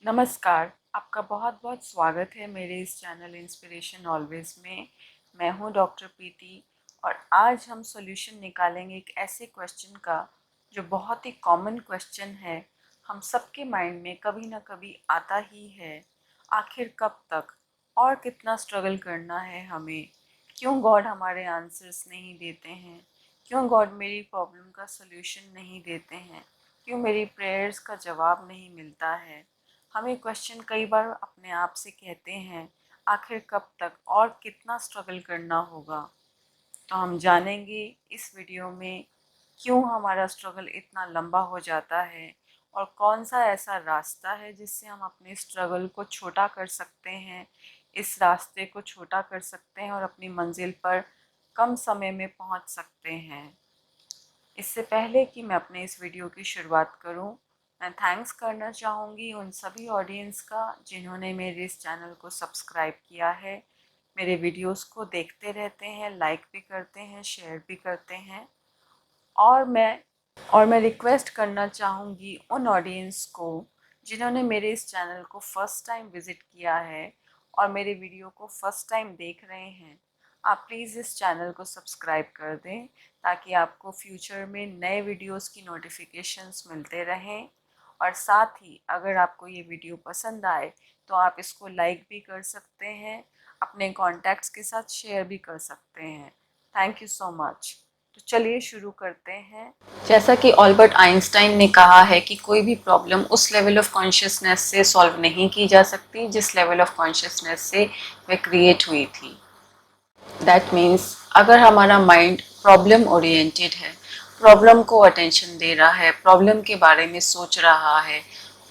नमस्कार, आपका बहुत बहुत स्वागत है मेरे इस चैनल इंस्पिरेशन ऑलवेज में। मैं हूं डॉक्टर प्रीति और आज हम सॉल्यूशन निकालेंगे एक ऐसे क्वेश्चन का जो बहुत ही कॉमन क्वेश्चन है। हम सबके माइंड में कभी ना कभी आता ही है। आखिर कब तक और कितना स्ट्रगल करना है हमें? क्यों गॉड हमारे आंसर्स नहीं देते हैं? क्यों गॉड मेरी प्रॉब्लम का सॉल्यूशन नहीं देते हैं? क्यों मेरी प्रेयर्स का जवाब नहीं मिलता है? हम ये क्वेश्चन कई बार अपने आप से कहते हैं, आखिर कब तक और कितना स्ट्रगल करना होगा। तो हम जानेंगे इस वीडियो में क्यों हमारा स्ट्रगल इतना लंबा हो जाता है और कौन सा ऐसा रास्ता है जिससे हम अपने स्ट्रगल को छोटा कर सकते हैं, इस रास्ते को छोटा कर सकते हैं और अपनी मंजिल पर कम समय में पहुंच सकते हैं। इससे पहले कि मैं अपने इस वीडियो की शुरुआत करूं, मैं थैंक्स करना चाहूँगी उन सभी ऑडियंस का जिन्होंने मेरे इस चैनल को सब्सक्राइब किया है, मेरे वीडियोस को देखते रहते हैं, लाइक भी करते हैं, शेयर भी करते हैं। और मैं रिक्वेस्ट करना चाहूँगी उन ऑडियंस को जिन्होंने मेरे इस चैनल को फ़र्स्ट टाइम विज़िट किया है और मेरे वीडियो को फ़र्स्ट टाइम देख रहे हैं, आप प्लीज़ इस चैनल को सब्सक्राइब कर दें ताकि आपको फ्यूचर में नए वीडियोस की नोटिफिकेशंस मिलते रहें। और साथ ही अगर आपको ये वीडियो पसंद आए तो आप इसको लाइक भी कर सकते हैं, अपने कॉन्टैक्ट्स के साथ शेयर भी कर सकते हैं। Thank you so much. तो चलिए शुरू करते हैं। जैसा कि ऑल्बर्ट आइंस्टाइन ने कहा है कि कोई भी प्रॉब्लम उस लेवल ऑफ कॉन्शियसनेस से सॉल्व नहीं की जा सकती जिस लेवल ऑफ कॉन्शियसनेस से वह क्रिएट हुई थी। दैट मीन्स अगर हमारा माइंड प्रॉब्लम ओरिएंटेड है, प्रॉब्लम को अटेंशन दे रहा है, प्रॉब्लम के बारे में सोच रहा है,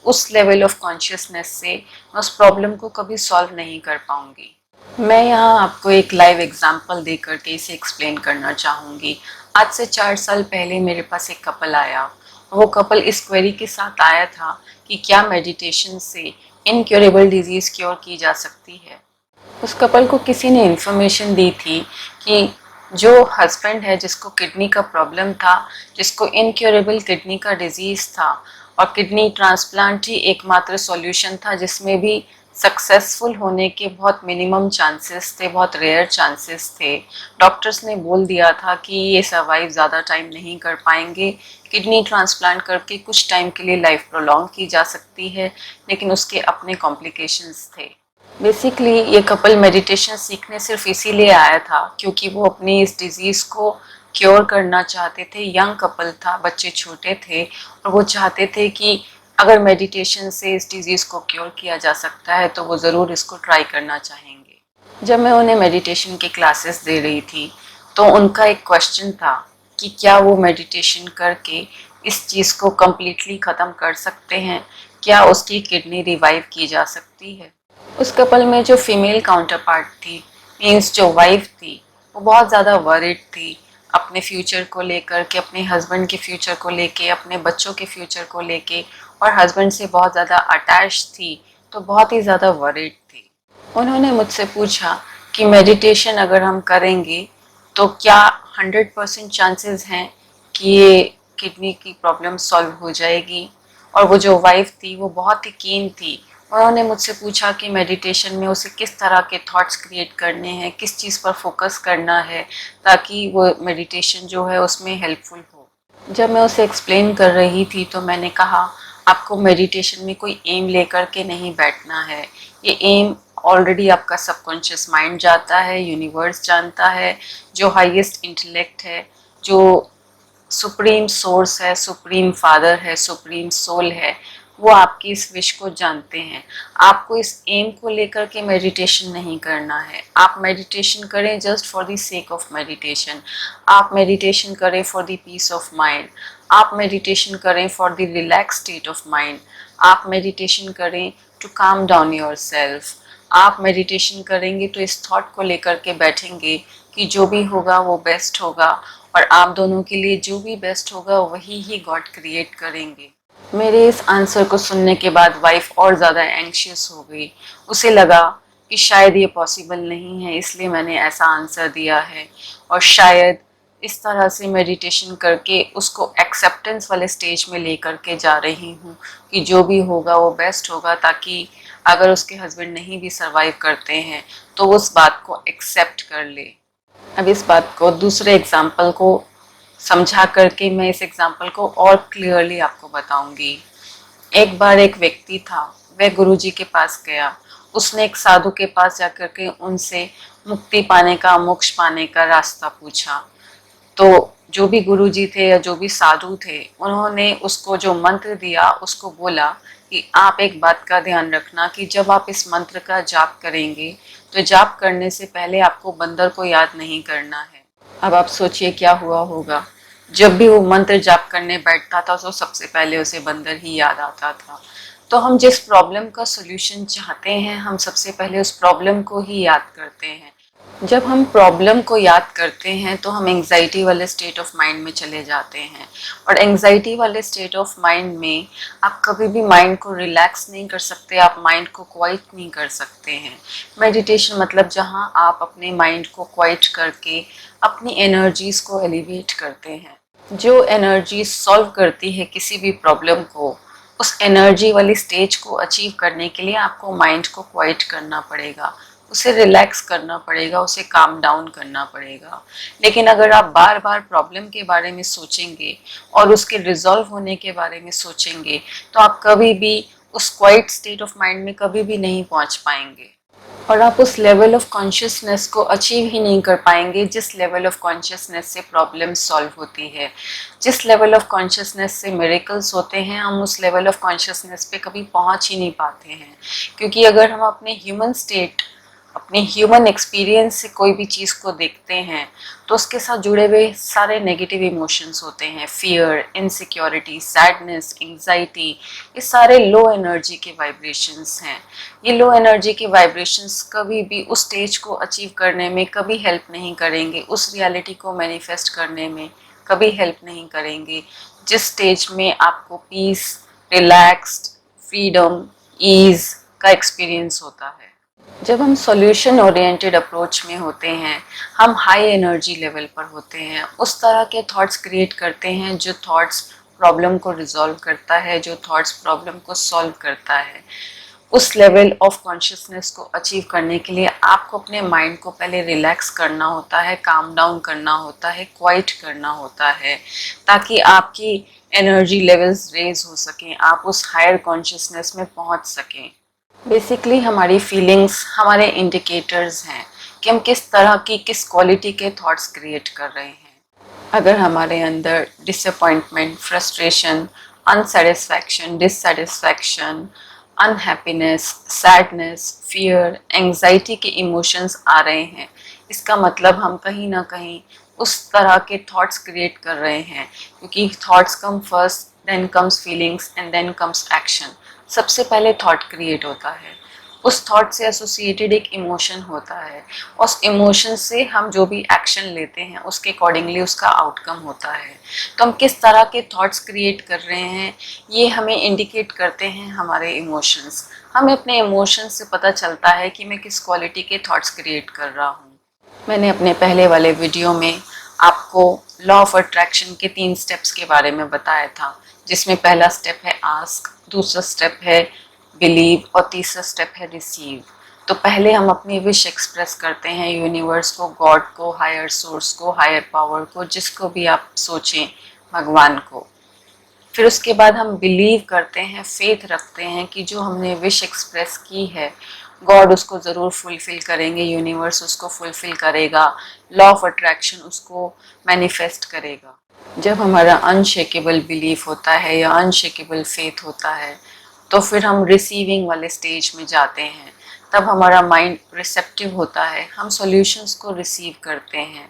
उस लेवल ऑफ कॉन्शियसनेस से मैं उस प्रॉब्लम को कभी सॉल्व नहीं कर पाऊंगी। मैं यहाँ आपको एक लाइव एग्जांपल दे करके इसे एक्सप्लेन करना चाहूँगी। आज से 4 साल पहले मेरे पास एक कपल आया। वो कपल इस क्वेरी के साथ आया था कि क्या मेडिटेशन से इनक्योरेबल डिजीज़ क्योर की जा सकती है। उस कपल को किसी ने इन्फॉर्मेशन दी थी कि जो हस्बैंड है जिसको किडनी का प्रॉब्लम था, जिसको इनक्योरेबल किडनी का डिजीज़ था और किडनी ट्रांसप्लांट ही एकमात्र सॉल्यूशन था जिसमें भी सक्सेसफुल होने के बहुत मिनिमम चांसेस थे, बहुत रेयर चांसेस थे। डॉक्टर्स ने बोल दिया था कि ये सर्वाइव ज़्यादा टाइम नहीं कर पाएंगे, किडनी ट्रांसप्लांट करके कुछ टाइम के लिए लाइफ प्रोलॉन्ग की जा सकती है, लेकिन उसके अपने कॉम्प्लिकेशंस थे। बेसिकली ये कपल मेडिटेशन सीखने सिर्फ इसीलिए आया था क्योंकि वो अपनी इस डिज़ीज़ को क्योर करना चाहते थे। यंग कपल था, बच्चे छोटे थे और वो चाहते थे कि अगर मेडिटेशन से इस डिज़ीज़ को क्योर किया जा सकता है तो वो ज़रूर इसको ट्राई करना चाहेंगे। जब मैं उन्हें मेडिटेशन की क्लासेस दे रही थी तो उनका एक क्वेश्चन था कि क्या वो मेडिटेशन करके इस चीज़ को कम्प्लीटली ख़त्म कर सकते हैं, क्या उसकी किडनी रिवाइव की जा सकती है। उस कपल में जो फीमेल काउंटर पार्ट थी, मीन्स जो वाइफ थी, वो बहुत ज़्यादा वरिड थी अपने फ्यूचर को लेकर के, अपने हस्बैंड के फ्यूचर को लेके, अपने बच्चों के फ्यूचर को लेके, और हस्बैंड से बहुत ज़्यादा अटैच थी, तो बहुत ही ज़्यादा वरिड थी। उन्होंने मुझसे पूछा कि मेडिटेशन अगर हम करेंगे तो क्या 100% चांसेस हैं कि ये किडनी की प्रॉब्लम सॉल्व हो जाएगी। और वो जो वाइफ थी वो बहुत ही कीन थी। उन्होंने मुझसे पूछा कि मेडिटेशन में उसे किस तरह के थॉट्स क्रिएट करने हैं, किस चीज़ पर फोकस करना है ताकि वो मेडिटेशन जो है उसमें हेल्पफुल हो। जब मैं उसे एक्सप्लेन कर रही थी तो मैंने कहा, आपको मेडिटेशन में कोई एम लेकर के नहीं बैठना है। ये एम ऑलरेडी आपका सबकॉन्शियस माइंड जाता है, यूनिवर्स जानता है, जो हाईएस्ट इंटेलेक्ट है, जो सुप्रीम सोर्स है, सुप्रीम फादर है, सुप्रीम सोल है, वो आपकी इस विश को जानते हैं। आपको इस एम को लेकर के मेडिटेशन नहीं करना है। आप मेडिटेशन करें just for the sake of meditation. आप मेडिटेशन करें for the peace of mind. आप मेडिटेशन करें for the relax state of mind. आप मेडिटेशन करें to calm down yourself. आप मेडिटेशन करेंगे तो इस थॉट को लेकर के बैठेंगे कि जो भी होगा वो बेस्ट होगा और आप दोनों के लिए जो भी बेस्ट होगा वही ही गॉड क्रिएट करेंगे। मेरे इस आंसर को सुनने के बाद वाइफ और ज़्यादा एंग्शियस हो गई। उसे लगा कि शायद ये पॉसिबल नहीं है, इसलिए मैंने ऐसा आंसर दिया है और शायद इस तरह से मेडिटेशन करके उसको एक्सेप्टेंस वाले स्टेज में लेकर के जा रही हूँ कि जो भी होगा वो बेस्ट होगा, ताकि अगर उसके हस्बैंड नहीं भी सर्वाइव करते हैं तो वो उस बात को एक्सेप्ट कर ले। अब इस बात को दूसरे एग्जाम्पल को समझा करके मैं इस एग्जाम्पल को और क्लियरली आपको बताऊंगी। एक बार एक व्यक्ति था, वह गुरुजी के पास गया। उसने एक साधु के पास जाकर के उनसे मुक्ति पाने का, मोक्ष पाने का रास्ता पूछा। तो जो भी गुरुजी थे या जो भी साधु थे, उन्होंने उसको जो मंत्र दिया उसको बोला कि आप एक बात का ध्यान रखना कि जब आप इस मंत्र का जाप करेंगे तो जाप करने से पहले आपको बंदर को याद नहीं करना है। अब आप सोचिए क्या हुआ होगा। जब भी वो मंत्र जाप करने बैठता था तो सबसे पहले उसे बंदर ही याद आता था। तो हम जिस प्रॉब्लम का सॉल्यूशन चाहते हैं, हम सबसे पहले उस प्रॉब्लम को ही याद करते हैं। जब हम प्रॉब्लम को याद करते हैं तो हम एंग्जाइटी वाले स्टेट ऑफ माइंड में चले जाते हैं, और एंग्जाइटी वाले स्टेट ऑफ माइंड में आप कभी भी माइंड को रिलैक्स नहीं कर सकते, आप माइंड को क्वाइट नहीं कर सकते हैं। मेडिटेशन मतलब जहाँ आप अपने माइंड को क्वाइट करके अपनी एनर्जीज को एलिवेट करते हैं। जो एनर्जी सॉल्व करती है किसी भी प्रॉब्लम को, उस एनर्जी वाली स्टेज को अचीव करने के लिए आपको माइंड को क्वाइट करना पड़ेगा, उसे रिलैक्स करना पड़ेगा, उसे काम डाउन करना पड़ेगा। लेकिन अगर आप बार बार प्रॉब्लम के बारे में सोचेंगे और उसके रिजॉल्व होने के बारे में सोचेंगे तो आप कभी भी उस क्वाइट स्टेट ऑफ माइंड में कभी भी नहीं पहुंच पाएंगे, और आप उस लेवल ऑफ कॉन्शियसनेस को अचीव ही नहीं कर पाएंगे जिस लेवल ऑफ कॉन्शियसनेस से प्रॉब्लम सॉल्व होती है। जिस लेवल ऑफ कॉन्शियसनेस से मिरेकल्स होते हैं, हम उस लेवल ऑफ कॉन्शियसनेस पे कभी पहुंच ही नहीं पाते हैं। क्योंकि अगर हम अपने ह्यूमन स्टेट, अपने ह्यूमन एक्सपीरियंस से कोई भी चीज़ को देखते हैं तो उसके साथ जुड़े हुए सारे नेगेटिव इमोशंस होते हैं। फियर, इनसिक्योरिटी, सैडनेस, एंग्जाइटी, ये सारे लो एनर्जी के वाइब्रेशंस हैं। ये लो एनर्जी के वाइब्रेशंस कभी भी उस स्टेज को अचीव करने में कभी हेल्प नहीं करेंगे, उस रियलिटी को मैनिफेस्ट करने में कभी हेल्प नहीं करेंगे जिस स्टेज में आपको पीस, रिलैक्स्ड, फ्रीडम, ईज का एक्सपीरियंस होता है। जब हम सॉल्यूशन ओरिएंटेड अप्रोच में होते हैं, हम हाई एनर्जी लेवल पर होते हैं, उस तरह के थॉट्स क्रिएट करते हैं जो थॉट्स प्रॉब्लम को रिजॉल्व करता है, जो थॉट्स प्रॉब्लम को सॉल्व करता है। उस लेवल ऑफ कॉन्शियसनेस को अचीव करने के लिए आपको अपने माइंड को पहले रिलैक्स करना होता है, काम डाउन करना होता है, क्वाइट करना होता है, ताकि आपकी एनर्जी लेवल्स रेज हो सकें, आप उस हायर कॉन्शियसनेस में पहुंच सकें। बेसिकली हमारी फीलिंग्स हमारे इंडिकेटर्स हैं कि हम किस तरह की, किस क्वालिटी के थॉट्स क्रिएट कर रहे हैं। अगर हमारे अंदर disappointment, frustration, unsatisfaction, dissatisfaction, unhappiness, sadness, fear, anxiety के इमोशंस आ रहे हैं, इसका मतलब हम कहीं ना कहीं उस तरह के थॉट्स क्रिएट कर रहे हैं। क्योंकि thoughts come first, then comes feelings and then comes action. सबसे पहले थॉट क्रिएट होता है, उस थॉट से एसोसिएटेड एक इमोशन होता है, उस इमोशन से हम जो भी एक्शन लेते हैं उसके अकॉर्डिंगली उसका आउटकम होता है। तो हम किस तरह के थॉट्स क्रिएट कर रहे हैं ये हमें इंडिकेट करते हैं हमारे इमोशंस। हमें अपने इमोशंस से पता चलता है कि मैं किस क्वालिटी के थॉट्स क्रिएट कर रहा हूँ। मैंने अपने पहले वाले वीडियो में आपको लॉ ऑफ अट्रैक्शन के 3 स्टेप्स के बारे में बताया था, जिसमें पहला स्टेप है आस्क, दूसरा स्टेप है बिलीव और तीसरा स्टेप है रिसीव। तो पहले हम अपनी विश एक्सप्रेस करते हैं यूनिवर्स को, गॉड को, हायर सोर्स को, हायर पावर को, जिसको भी आप सोचें, भगवान को। फिर उसके बाद हम बिलीव करते हैं, फेथ रखते हैं कि जो हमने विश एक्सप्रेस की है गॉड उसको ज़रूर फुलफ़िल करेंगे, यूनिवर्स उसको फुलफ़िल करेगा, लॉ ऑफ अट्रैक्शन उसको मैनिफेस्ट करेगा। जब हमारा अनशेकेबल बिलीफ होता है या अनशेकेबल फेथ होता है तो फिर हम रिसीविंग वाले स्टेज में जाते हैं। तब हमारा माइंड रिसेप्टिव होता है, हम सॉल्यूशंस को रिसीव करते हैं,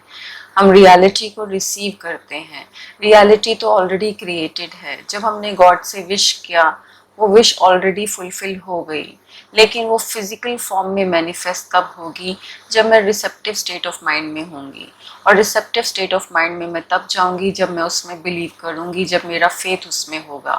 हम रियलिटी को रिसीव करते हैं। रियलिटी तो ऑलरेडी क्रिएटेड है। जब हमने गॉड से विश किया वो विश ऑलरेडी फुलफिल हो गई, लेकिन वो फिजिकल फॉर्म में मैनिफेस्ट तब होगी जब मैं रिसेप्टिव स्टेट ऑफ माइंड में होंगी। और रिसेप्टिव स्टेट ऑफ माइंड में मैं तब जाऊंगी जब मैं उसमें बिलीव करूंगी, जब मेरा फेथ उसमें होगा।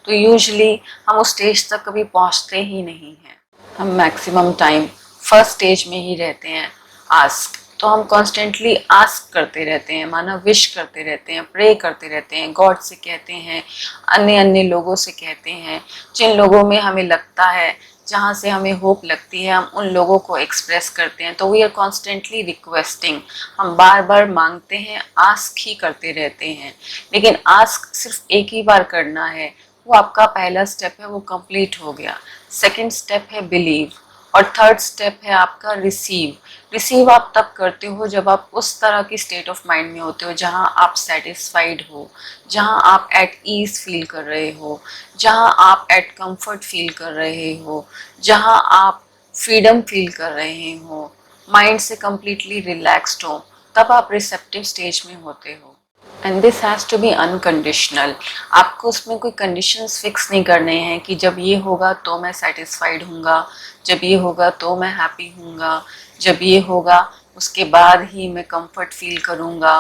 तो यूजुअली हम उस स्टेज तक कभी पहुंचते ही नहीं हैं। हम मैक्सिमम टाइम फर्स्ट स्टेज में ही रहते हैं, आस्क। तो हम कॉन्स्टेंटली आस्क करते रहते हैं, माना विश करते रहते हैं, प्रे करते रहते हैं, गॉड से कहते हैं, अन्य अन्य लोगों से कहते हैं, जिन लोगों में हमें लगता है, जहाँ से हमें होप लगती है, हम उन लोगों को एक्सप्रेस करते हैं। तो वी आर कॉन्स्टेंटली रिक्वेस्टिंग, हम बार बार मांगते हैं, आस्क ही करते रहते हैं। लेकिन आस्क सिर्फ एक ही बार करना है, वो आपका पहला स्टेप है, वो कंप्लीट हो गया। सेकंड स्टेप है बिलीव, और थर्ड स्टेप है आपका रिसीव। रिसीव आप तब करते हो जब आप उस तरह की स्टेट ऑफ माइंड में होते हो जहां आप सेटिस्फाइड हो, जहां आप एट ईज फील कर रहे हो, जहां आप एट कंफर्ट फील कर रहे हो, जहां आप फ्रीडम फील कर रहे हो, माइंड से कंप्लीटली रिलैक्स्ड हो, तब आप रिसेप्टिव स्टेज में होते हो। And this has to be unconditional. आपको उसमें कोई कंडीशंस फिक्स नहीं करने हैं कि जब ये होगा तो मैं सेटिस्फाइड हूँगा, जब ये होगा तो मैं हैप्पी हूँगा, जब ये होगा उसके बाद ही मैं कंफर्ट फील करूँगा।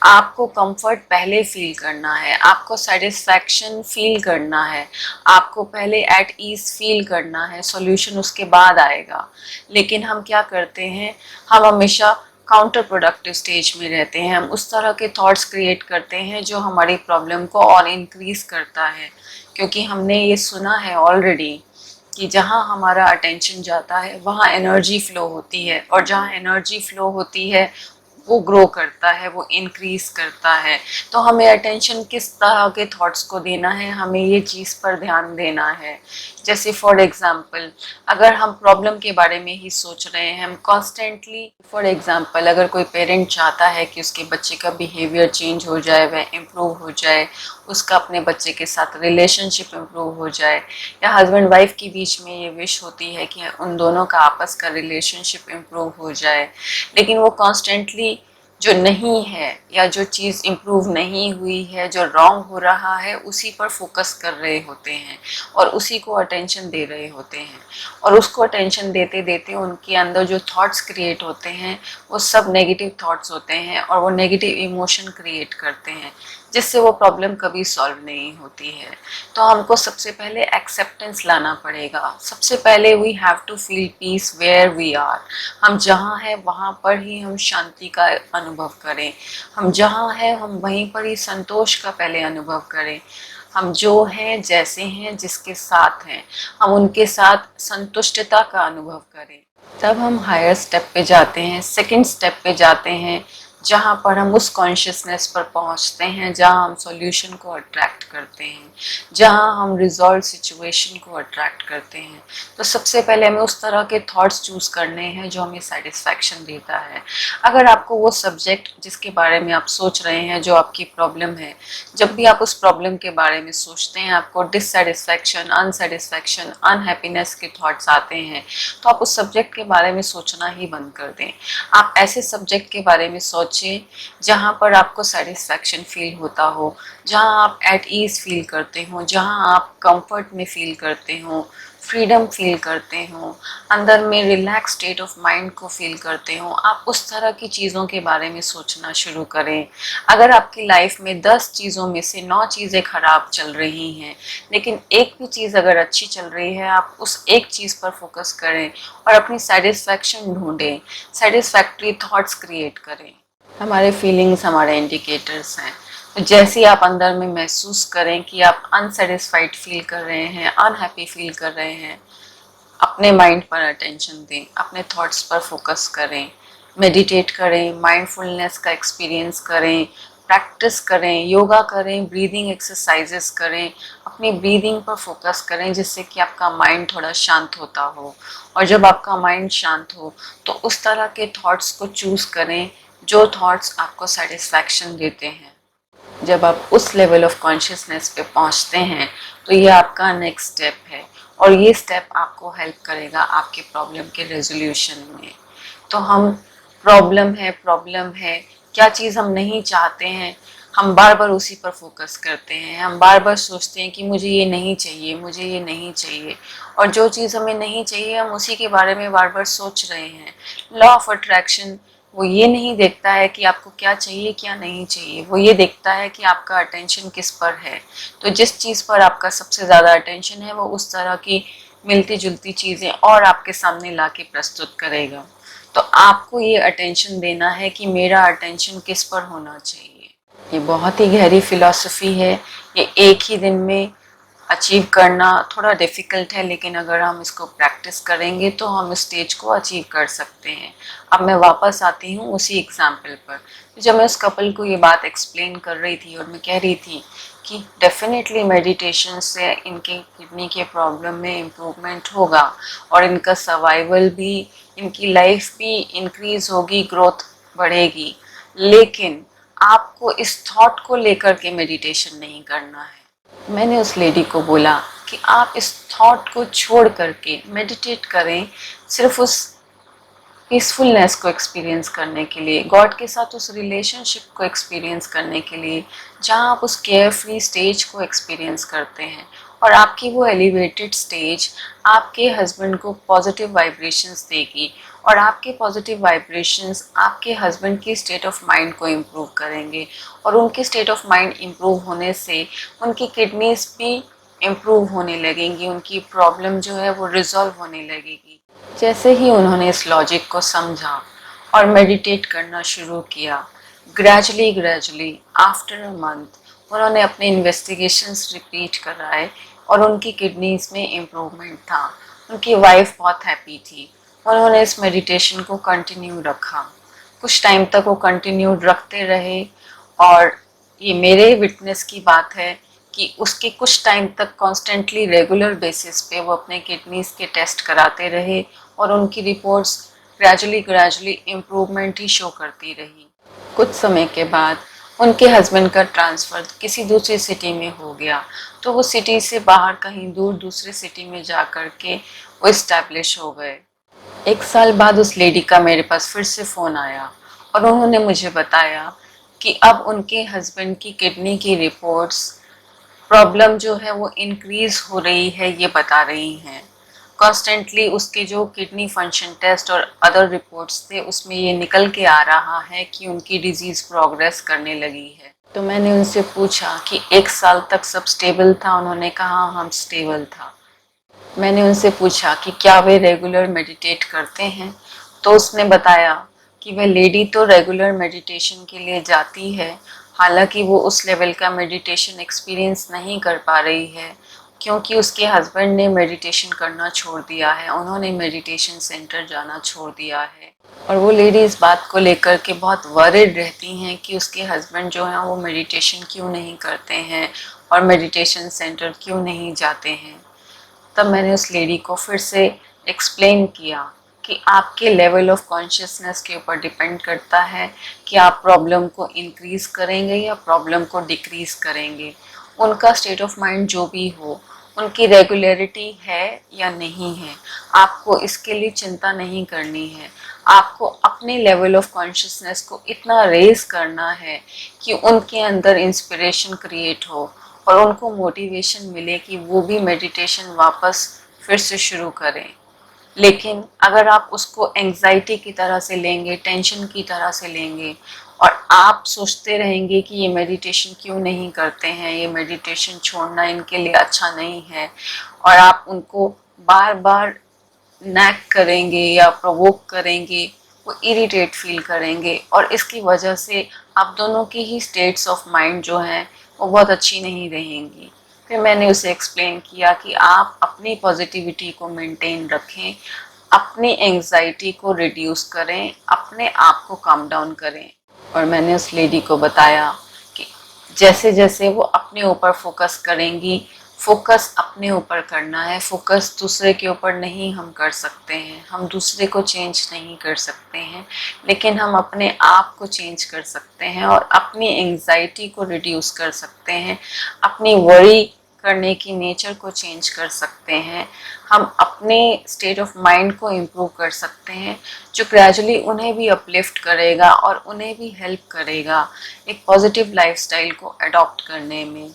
आपको कंफर्ट पहले फील करना है, आपको सेटिस्फैक्शन फील करना है, आपको पहले एट ईज फील करना है, सॉल्यूशन उसके बाद आएगा। लेकिन हम क्या करते हैं, हम हमेशा काउंटर प्रोडक्टिव स्टेज में रहते हैं। हम उस तरह के थॉट्स क्रिएट करते हैं जो हमारी प्रॉब्लम को और इंक्रीज करता है, क्योंकि हमने ये सुना है ऑलरेडी कि जहाँ हमारा अटेंशन जाता है वहाँ एनर्जी फ्लो होती है, और जहाँ एनर्जी फ्लो होती है वो ग्रो करता है, वो इंक्रीज करता है। तो हमें अटेंशन किस तरह के थॉट्स को देना है, हमें ये चीज़ पर ध्यान देना है। जैसे फॉर एग्जांपल, अगर हम प्रॉब्लम के बारे में ही सोच रहे हैं, हम कॉन्स्टेंटली, फॉर एग्जांपल अगर कोई पेरेंट चाहता है कि उसके बच्चे का बिहेवियर चेंज हो जाए, वह इम्प्रूव हो जाए, उसका अपने बच्चे के साथ रिलेशनशिप इम्प्रूव हो जाए, या हस्बैंड वाइफ के बीच में ये विश होती है कि उन दोनों का आपस का रिलेशनशिप इम्प्रूव हो जाए, लेकिन वो कॉन्स्टेंटली जो नहीं है या जो चीज़ इम्प्रूव नहीं हुई है, जो रॉन्ग हो रहा है, उसी पर फोकस कर रहे होते हैं और उसी को अटेंशन दे रहे होते हैं। और उसको अटेंशन देते देते उनके अंदर जो थॉट्स क्रिएट होते हैं वो सब नेगेटिव थॉट्स होते हैं, और वो नेगेटिव इमोशन क्रिएट करते हैं, जिससे वो प्रॉब्लम कभी सॉल्व नहीं होती है। तो हमको सबसे पहले एक्सेप्टेंस लाना पड़ेगा। सबसे पहले we have to feel peace where we are. हम जहाँ हैं वहाँ पर ही हम शांति का अनुभव करें, हम जहाँ हैं हम वहीं पर ही संतोष का पहले अनुभव करें। हम जो हैं, जैसे हैं, जिसके साथ हैं, हम उनके साथ संतुष्टता का अनुभव करें। तब हम हायर स्टेप पे जाते हैं, सेकंड स्टेप पे जाते हैं, जहाँ पर हम उस कॉन्शियसनेस पर पहुँचते हैं जहाँ हम सॉल्यूशन को अट्रैक्ट करते हैं, जहाँ हम रिजॉल्व सिचुएशन को अट्रैक्ट करते हैं। तो सबसे पहले हमें उस तरह के थॉट्स चूज़ करने हैं जो हमें सेटिस्फैक्शन देता है। अगर आपको वो सब्जेक्ट जिसके बारे में आप सोच रहे हैं, जो आपकी प्रॉब्लम है, जब भी आप उस प्रॉब्लम के बारे में सोचते हैं आपको डिससेटिस्फैक्शन, अनसेटिस्फैक्शन, अनहैप्पीनेस के थॉट्स आते हैं, तो आप उस सब्जेक्ट के बारे में सोचना ही बंद कर दें। आप ऐसे सब्जेक्ट के बारे में सोचें जहाँ पर आपको सेटिस्फैक्शन फील होता हो, जहाँ आप एट ईज फील करते हो, जहाँ आप कंफर्ट में फील करते हो, फ्रीडम फील करते हो, अंदर में रिलैक्स स्टेट ऑफ माइंड को फील करते हो। आप उस तरह की चीज़ों के बारे में सोचना शुरू करें। अगर आपकी लाइफ में 10 चीज़ों में से 9 चीज़ें खराब चल रही हैं, लेकिन एक भी चीज़ अगर अच्छी चल रही है, आप उस एक चीज़ पर फोकस करें और अपनी सेटिस्फैक्शन ढूंढें, सेटिस्फैक्ट्री थॉट्स क्रिएट करें। हमारे फीलिंग्स हमारे इंडिकेटर्स हैं। तो जैसे ही आप अंदर में महसूस करें कि आप अनसेटिस्फाइड फील कर रहे हैं, अनहैप्पी फील कर रहे हैं, अपने माइंड पर अटेंशन दें, अपने थॉट्स पर फोकस करें, मेडिटेट करें, माइंडफुलनेस का एक्सपीरियंस करें, प्रैक्टिस करें, योगा करें, ब्रीदिंग एक्सरसाइजेस करें, अपनी ब्रीदिंग पर फोकस करें, जिससे कि आपका माइंड थोड़ा शांत होता हो। और जब आपका माइंड शांत हो तो उस तरह के थॉट्स को चूज़ करें जो थॉट्स आपको सेटिस्फैक्शन देते हैं। जब आप उस लेवल ऑफ कॉन्शियसनेस पे पहुंचते हैं तो ये आपका नेक्स्ट स्टेप है, और ये स्टेप आपको हेल्प करेगा आपके प्रॉब्लम के रेजोल्यूशन में। तो हम प्रॉब्लम है, क्या चीज़ हम नहीं चाहते हैं, हम बार बार उसी पर फोकस करते हैं, हम बार बार सोचते हैं कि मुझे ये नहीं चाहिए, मुझे ये नहीं चाहिए, और जो चीज़ हमें नहीं चाहिए हम उसी के बारे में बार बार सोच रहे हैं। लॉ ऑफ अट्रैक्शन वो ये नहीं देखता है कि आपको क्या चाहिए क्या नहीं चाहिए, वो ये देखता है कि आपका अटेंशन किस पर है। तो जिस चीज़ पर आपका सबसे ज़्यादा अटेंशन है वो उस तरह की मिलती जुलती चीज़ें और आपके सामने ला के प्रस्तुत करेगा। तो आपको ये अटेंशन देना है कि मेरा अटेंशन किस पर होना चाहिए। ये बहुत ही गहरी फिलॉसफी है। ये एक ही दिन में अचीव करना थोड़ा डिफ़िकल्ट है, लेकिन अगर हम इसको प्रैक्टिस करेंगे तो हम इस स्टेज को अचीव कर सकते हैं। अब मैं वापस आती हूँ उसी एग्जाम्पल पर। तो जब मैं उस कपल को ये बात एक्सप्लेन कर रही थी और मैं कह रही थी कि डेफिनेटली मेडिटेशन से इनके किडनी के प्रॉब्लम में इम्प्रूवमेंट होगा और इनका सर्वाइवल भी, इनकी लाइफ भी इंक्रीज होगी, ग्रोथ बढ़ेगी, लेकिन आपको इस थॉट को लेकर के मेडिटेशन नहीं करना है। मैंने उस लेडी को बोला कि आप इस थॉट को छोड़ करके मेडिटेट करें, सिर्फ उस पीसफुलनेस को एक्सपीरियंस करने के लिए, गॉड के साथ उस रिलेशनशिप को एक्सपीरियंस करने के लिए, जहाँ आप उस केयर फ्री स्टेज को एक्सपीरियंस करते हैं। और आपकी वो एलिवेटेड स्टेज आपके हस्बैंड को पॉजिटिव वाइब्रेशंस देगी और आपके पॉजिटिव वाइब्रेशंस आपके हस्बैंड की स्टेट ऑफ माइंड को इम्प्रूव करेंगे और उनकी स्टेट ऑफ माइंड इम्प्रूव होने से उनकी किडनीज भी इम्प्रूव होने लगेंगी, उनकी प्रॉब्लम जो है वो रिजॉल्व होने लगेगी। जैसे ही उन्होंने इस लॉजिक को समझा और मेडिटेट करना शुरू किया, ग्रेजुअली आफ्टर अ मंथ उन्होंने अपने इन्वेस्टिगेशंस रिपीट कराए और उनकी किडनीज में इम्प्रूवमेंट था। उनकी वाइफ बहुत हैप्पी थी। उन्होंने इस मेडिटेशन को कंटिन्यू रखा, कुछ टाइम तक वो कंटिन्यू रखते रहे और ये मेरे विटनेस की बात है कि उसके कुछ टाइम तक कॉन्स्टेंटली रेगुलर बेसिस पे वो अपने किडनीज के टेस्ट कराते रहे और उनकी रिपोर्ट्स ग्रेजुअली इम्प्रूवमेंट ही शो करती रही। कुछ समय के बाद उनके हस्बैंड का ट्रांसफ़र किसी दूसरी सिटी में हो गया, तो वो सिटी से बाहर कहीं दूर दूसरे सिटी में जा कर के वो इस्टेब्लिश हो गए। 1 साल बाद उस लेडी का मेरे पास फिर से फ़ोन आया और उन्होंने मुझे बताया कि अब उनके हस्बैंड की किडनी की रिपोर्ट्स, प्रॉब्लम जो है वो इंक्रीज हो रही है, ये बता रही हैं। कॉन्स्टेंटली उसके जो किडनी फंक्शन टेस्ट और अदर रिपोर्ट्स थे उसमें ये निकल के आ रहा है कि उनकी डिजीज़ प्रोग्रेस करने लगी है। तो मैंने उनसे पूछा कि 1 साल तक सब स्टेबल था? उन्होंने कहा हम स्टेबल था। मैंने उनसे पूछा कि क्या वे रेगुलर मेडिटेट करते हैं? तो उसने बताया कि वह लेडी तो रेगुलर मेडिटेशन के लिए जाती है, हालांकि वो उस लेवल का मेडिटेशन एक्सपीरियंस नहीं कर पा रही है क्योंकि उसके हस्बैंड ने मेडिटेशन करना छोड़ दिया है, उन्होंने मेडिटेशन सेंटर जाना छोड़ दिया है। और वो लेडी इस बात को लेकर के बहुत वरिड रहती हैं कि उसके हस्बैंड जो हैं वो मेडिटेशन क्यों नहीं करते हैं और मेडिटेशन सेंटर क्यों नहीं जाते हैं। तब मैंने उस लेडी को फिर से एक्सप्लेन किया कि आपके लेवल ऑफ कॉन्शियसनेस के ऊपर डिपेंड करता है कि आप प्रॉब्लम को इंक्रीज़ करेंगे या प्रॉब्लम को डिक्रीज़ करेंगे। उनका स्टेट ऑफ माइंड जो भी हो, उनकी रेगुलरिटी है या नहीं है, आपको इसके लिए चिंता नहीं करनी है। आपको अपने लेवल ऑफ कॉन्शियसनेस को इतना रेज करना है कि उनके अंदर इंस्पिरेशन क्रिएट हो और उनको मोटिवेशन मिले कि वो भी मेडिटेशन वापस फिर से शुरू करें। लेकिन अगर आप उसको एंग्जाइटी की तरह से लेंगे, टेंशन की तरह से लेंगे और आप सोचते रहेंगे कि ये मेडिटेशन क्यों नहीं करते हैं, ये मेडिटेशन छोड़ना इनके लिए अच्छा नहीं है, और आप उनको बार बार नैग करेंगे या प्रोवोक करेंगे, वो इरिटेट फील करेंगे और इसकी वजह से आप दोनों की ही स्टेट्स ऑफ माइंड जो हैं वो बहुत अच्छी नहीं रहेंगी। फिर मैंने उसे एक्सप्लेन किया कि आप अपनी पॉजिटिविटी को मेंटेन रखें, अपनी एंग्जाइटी को रिड्यूस करें, अपने आप को काम डाउन करें। और मैंने उस लेडी को बताया कि जैसे जैसे वो अपने ऊपर फोकस करेंगी, फोकस अपने ऊपर करना है, फोकस दूसरे के ऊपर नहीं हम कर सकते हैं, हम दूसरे को चेंज नहीं कर सकते हैं, लेकिन हम अपने आप को चेंज कर सकते हैं और अपनी एंग्जाइटी को रिड्यूस कर सकते हैं, अपनी वरी करने की नेचर को चेंज कर सकते हैं, हम अपने स्टेट ऑफ माइंड को इम्प्रूव कर सकते हैं, जो ग्रेजुअली उन्हें भी अपलिफ्ट करेगा और उन्हें भी हेल्प करेगा एक पॉजिटिव लाइफस्टाइल को अडॉप्ट करने में।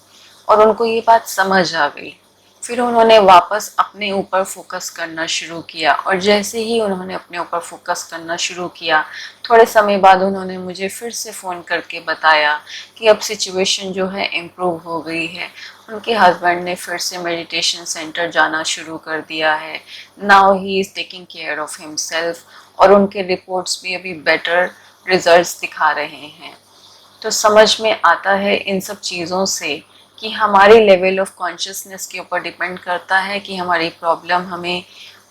और उनको ये बात समझ आ गई। फिर उन्होंने वापस अपने ऊपर फोकस करना शुरू किया और जैसे ही उन्होंने अपने ऊपर फोकस करना शुरू किया, थोड़े समय बाद उन्होंने मुझे फिर से फ़ोन करके बताया कि अब सिचुएशन जो है इम्प्रूव हो गई है। उनके हस्बैंड ने फिर से मेडिटेशन सेंटर जाना शुरू कर दिया है। Now he is taking care of himself और उनके रिपोर्ट्स भी अभी बेटर रिजल्ट्स दिखा रहे हैं। तो समझ में आता है इन सब चीज़ों से कि हमारी लेवल ऑफ कॉन्शियसनेस के ऊपर डिपेंड करता है कि हमारी प्रॉब्लम हमें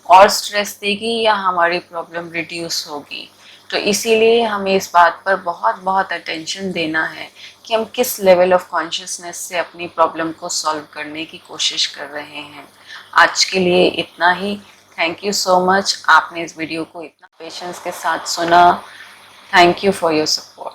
और स्ट्रेस देगी या हमारी प्रॉब्लम रिड्यूस होगी। तो इसीलिए हमें इस बात पर बहुत बहुत अटेंशन देना है कि हम किस लेवल ऑफ कॉन्शियसनेस से अपनी प्रॉब्लम को सॉल्व करने की कोशिश कर रहे हैं। आज के लिए इतना ही। थैंक यू सो मच, आपने इस वीडियो को इतना पेशेंस के साथ सुना। Thank you for your support.